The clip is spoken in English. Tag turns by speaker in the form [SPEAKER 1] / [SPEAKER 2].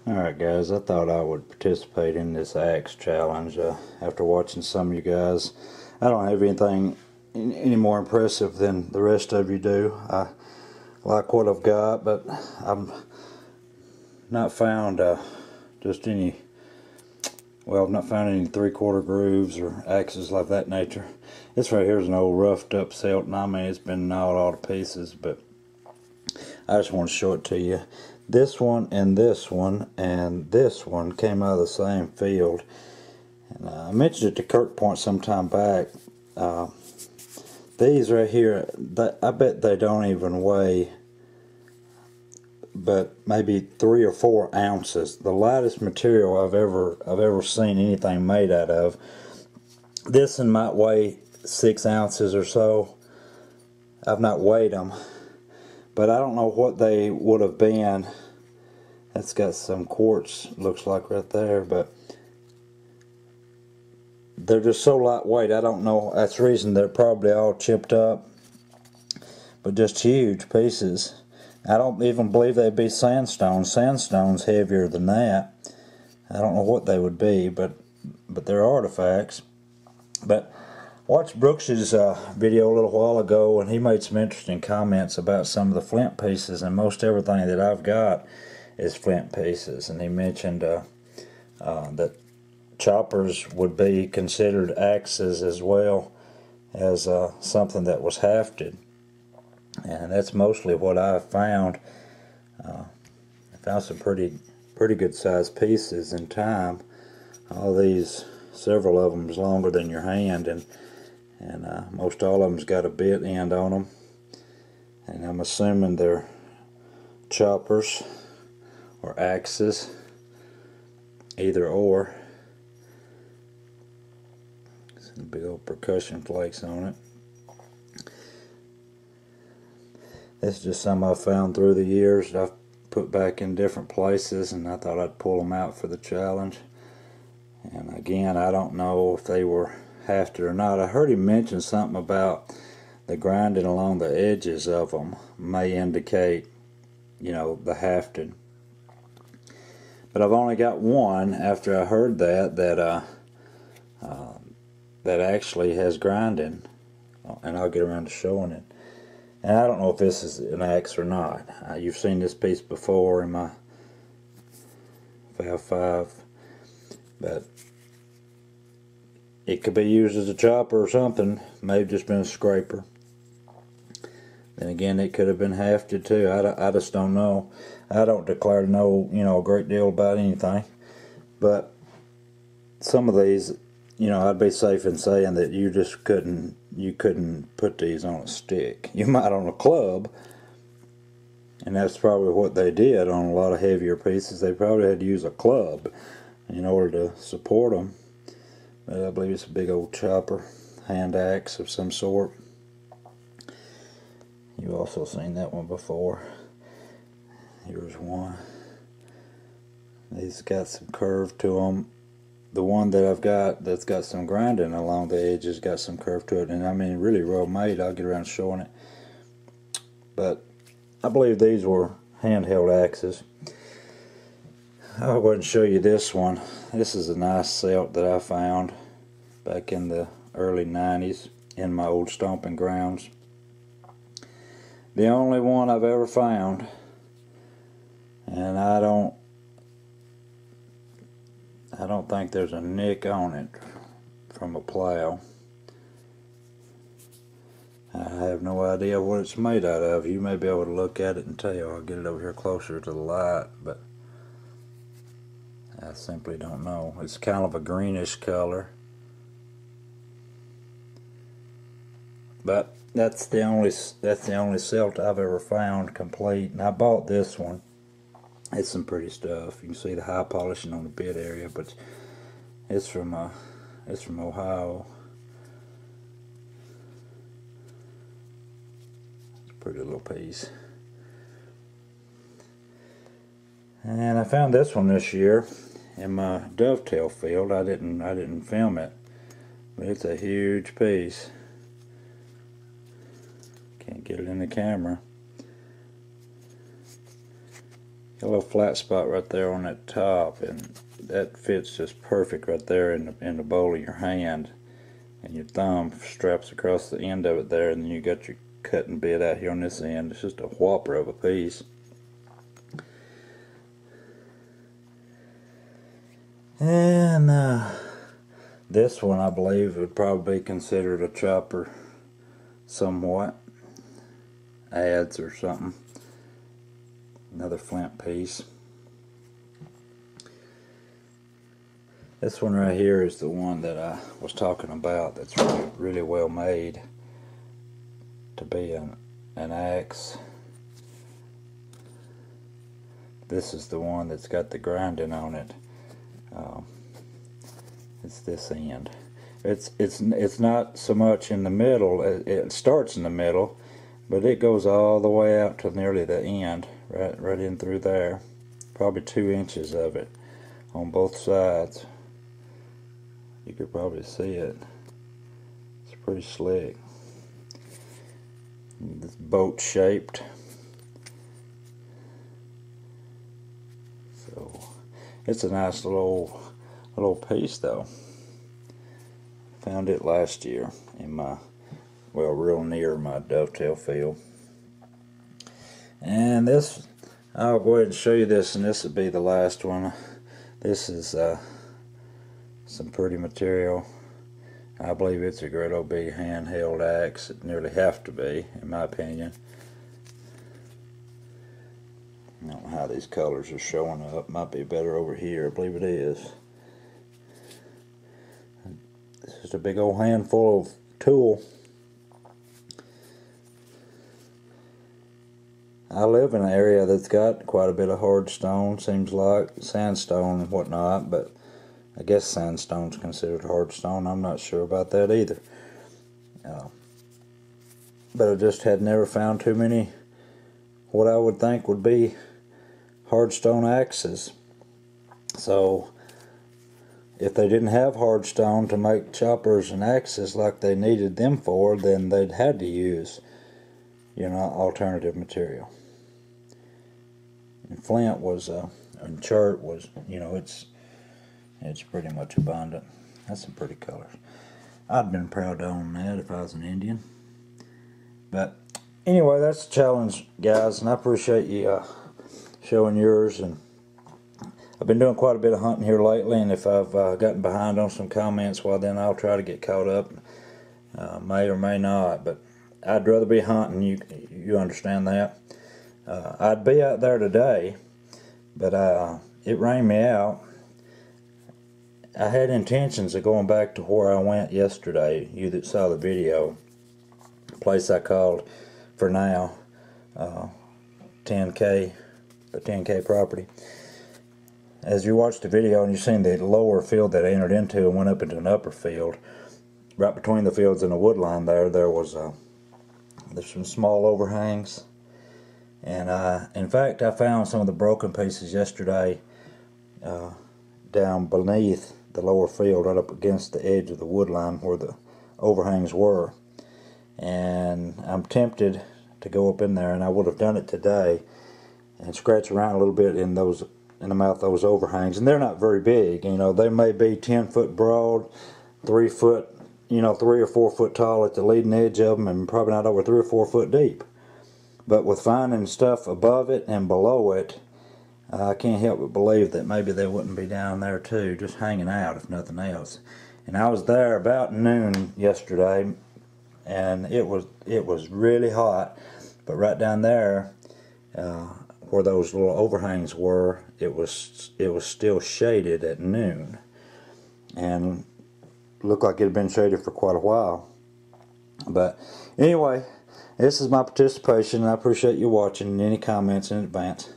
[SPEAKER 1] Alright guys, I thought I would participate in this axe challenge after watching some of you guys. I don't have anything any more impressive than the rest of you do. I like what I've got, but I've not found just any, well, I've not found any 3/4 grooves or axes like that nature. This right here is an old roughed up Celtic. I mean, it's been gnawed all to pieces, but I just want to show it to you. This one and this one and this one came out of the same field. And I mentioned it to Kirk Point some time back. These right here, I bet they don't even weigh but maybe 3 or 4 ounces. The lightest material I've ever seen anything made out of. This one might weigh 6 ounces or so. I've not weighed them, but I don't know what they would have been. That's got some quartz, looks like right there, but they're just so lightweight. I don't know. That's the reason they're probably all chipped up, but just huge pieces. I don't even believe they'd be sandstone. Sandstone's heavier than that. I don't know what they would be, but they're artifacts. But watched Brooks's video a little while ago, and he made some interesting comments about some of the flint pieces, and most everything that I've got is flint pieces. And he mentioned that choppers would be considered axes as well as something that was hafted, and that's mostly what I found. I found some pretty good sized pieces in time. All these, several of them is longer than your hand, and most all of them's got a bit end on them, and I'm assuming they're choppers or axes, either or. Some big old percussion flakes on it. This is just some I've found through the years that I've put back in different places, and I thought I'd pull them out for the challenge. And again, I don't know if they were hafted or not. I heard him mention something about the grinding along the edges of them may indicate, you know, the hafted. But I've only got one after I heard that actually has grinding, and I'll get around to showing it. And I don't know if this is an axe or not. You've seen this piece before in my Val 5, but it could be used as a chopper or something. Maybe just been a scraper. Then again, it could have been hafted too. I just don't know. I don't declare to know, you know, a great deal about anything. But some of these, you know, I'd be safe in saying that you just couldn't put these on a stick. You might on a club, and that's probably what they did on a lot of heavier pieces. They probably had to use a club in order to support them. But I believe it's a big old chopper, hand axe of some sort. You've also seen that one before. Here's one. These got some curve to them. The one that I've got that's got some grinding along the edges got some curve to it, and I mean really well made. I'll get around showing it. But I believe these were handheld axes. I'll go ahead and show you this one. This is a nice Celt that I found back in the early 90s in my old stomping grounds. The only one I've ever found, and I don't think there's a nick on it from a plow. I have no idea what it's made out of. You may be able to look at it and tell. I'll get it over here closer to the light, but I simply don't know. It's kind of a greenish color. But that's the only Celt I've ever found complete. And I bought this one. It's some pretty stuff. You can see the high polishing on the bit area, but it's from Ohio. It's a pretty little piece. And I found this one this year in my dovetail field. I didn't film it, but it's a huge piece. Can't get it in the camera. a little flat spot right there on that top, and that fits just perfect right there in the bowl of your hand, and your thumb straps across the end of it there, and then you got your cutting bit out here on this end. It's just a whopper of a piece. And this one, I believe, would probably be considered a chopper somewhat. Adze or something. Another flint piece. This one right here is the one that I was talking about, that's really well made to be an axe. This is the one that's got the grinding on it. It's this end. It's not so much in the middle. It starts in the middle, but it goes all the way out to nearly the end, right in through there. Probably 2 inches of it on both sides. You could probably see it. It's pretty slick. It's boat shaped. So it's a nice little piece though. Found it last year in my, well, real near my dovetail field. And this, I'll go ahead and show you this, and this will be the last one. This is some pretty material. I believe it's a great old big handheld axe. It nearly have to be, in my opinion. I don't know how these colors are showing up. Might be better over here. I believe it is. This is a big old handful of tool. I live in an area that's got quite a bit of hard stone, seems like, sandstone and whatnot, but I guess sandstone's considered hard stone. I'm not sure about that either. But I just had never found too many what I would think would be hard stone axes. So if they didn't have hard stone to make choppers and axes like they needed them for, then they'd had to use, you know, alternative material. And flint was, and chert was, you know, it's pretty much abundant. That's some pretty colors. I'd been proud to own that if I was an Indian. But anyway, that's the challenge, guys, and I appreciate you showing yours. And I've been doing quite a bit of hunting here lately, and if I've gotten behind on some comments, well, then I'll try to get caught up. May or may not, but I'd rather be hunting. You understand that? I'd be out there today, but it rained me out. I had intentions of going back to where I went yesterday. You that saw the video, a place I called, for now, 10K, the 10K property. As you watched the video and you seen the lower field that I entered into and went up into an upper field, right between the fields and the wood line there was there's some small overhangs. And in fact, I found some of the broken pieces yesterday down beneath the lower field, right up against the edge of the wood line where the overhangs were. And I'm tempted to go up in there, and I would have done it today, and scratch around a little bit in the mouth of those overhangs. And they're not very big, you know. They may be 10 foot broad, 3 foot, you know, 3 or 4 foot tall at the leading edge of them, and probably not over 3 or 4 foot deep. But with finding stuff above it and below it, I can't help but believe that maybe they wouldn't be down there too, just hanging out if nothing else. And I was there about noon yesterday, and it was really hot. But right down there, where those little overhangs were, it was still shaded at noon, and looked like it had been shaded for quite a while. But anyway, this is my participation, and I appreciate you watching. Any comments in advance?